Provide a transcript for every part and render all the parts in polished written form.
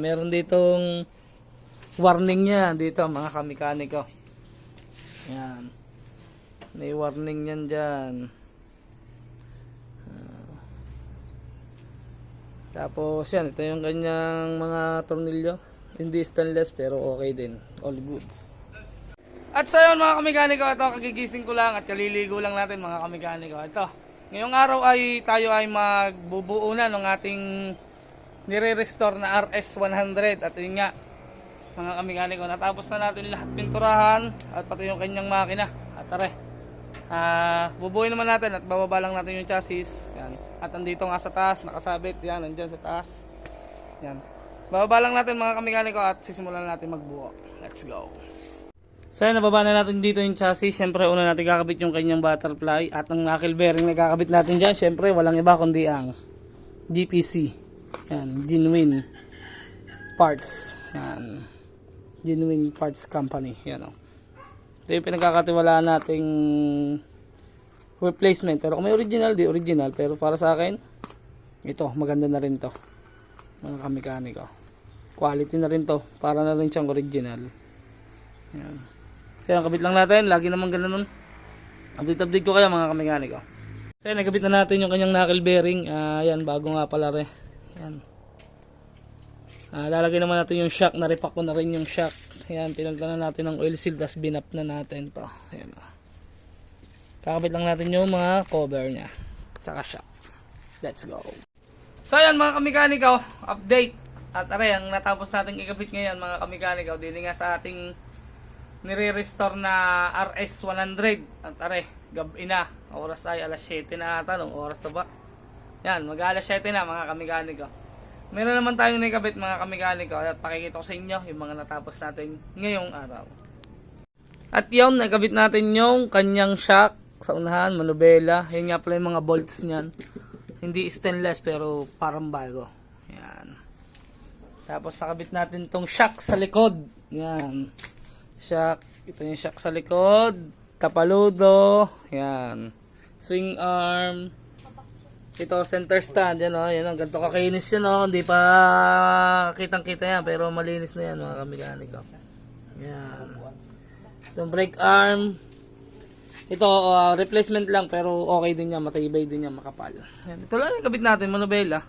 Meron ditong warning niya dito mga kamekaniko. Yan. May warning yan dyan. Tapos yan, ito yung kanyang mga tornilyo. Hindi stainless pero okay din. All goods. At sa yun mga kamekaniko, ito kagigising ko lang at kaliligo lang natin mga kamekaniko. Ito, ngayong araw ay tayo ay magbubuo na ng ating nire-restore na RS100. At yun nga mga kamekaniko, natapos na natin lahat pinturahan at pati yung kanyang makina. At tara, bubuoy naman natin at bababa lang natin yung chassis. Yan. At andito nga sa taas, nakasabit. Yan, nandyan sa taas. Yan. Bababa lang natin mga kamekaniko at sisimulan natin magbuo. Let's go. So yan, nababa na natin dito yung chassis. Siyempre, una natin kakabit yung kanyang butterfly. At ang knuckle bearing na kakabit natin dyan, siyempre, walang iba kundi ang GPC. Yan, Genuine Parts. Yan. Genuine Parts Company. Yan o. Ito yung pinagkakatiwalaan nating replacement. Pero kung may original, di original. Pero para sa akin, ito, maganda na rin to. Mga kamekaniko. Quality na rin to. Para na rin siyang original. Yan. So yan, kabit lang natin. Lagi naman ganoon. Update ko kaya mga kamekaniko. So yan, nagkabit na natin yung kanyang knuckle bearing. Yan, bago nga pala rin. Yan. Lalagay naman natin yung shock. Naripak ko na rin yung shock. Yan, pinagdala natin ng oil seal. Tapos binap na natin to. Yan. Kakabit lang natin yung mga cover nya. Tsaka shock. Let's go. So yan mga kamekaniko, update. At aray, ang natapos natin ikabit ngayon mga kamekaniko, dili nga sa ating nire-restore na RS100. At aray, gabi na. Oras ay alas 7 na ata. Anong oras na ba? Yan, mag-alas 7 na mga kamekaniko. Meron naman tayong nakabit mga kamekaniko at pakikita ko sa inyo yung mga natapos natin ngayong araw. At yun, nakabit natin yung kanyang shock sa unahan, manubela. Yan nga pala yung mga bolts niyan. Hindi stainless pero parang bago. Yan. Tapos nakabit natin tong shock sa likod. Yan. Shock. Ito yung shock sa likod. Tapaludo. Yan. Swing arm. Ito center stand. Yan o. Yan o. Ganito kakinis yan o. Hindi pa kitang kita yan. Pero malinis na yan mga kamekaniko. Yan. Itong brake arm. Ito, replacement lang pero okay din yan, matibay din yan, makapal. Yan. Ito lang yung kabit natin, manubela.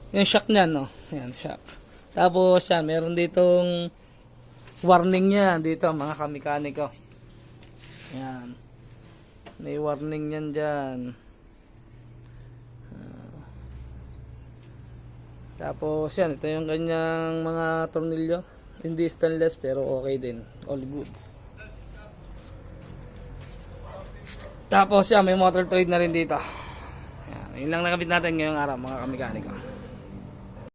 Yung shock niyan, no? Yan, shock. Tapos, yan, meron ditong warning niya dito, mga kamekaniko. Yan. May warning yan dyan. Tapos, yan, ito yung kanyang mga tornilyo. Hindi stainless pero okay din. All goods. Tapos yan, may motor trade na rin dito. Yan, yun lang nakabit natin ngayong araw mga kamekaniko.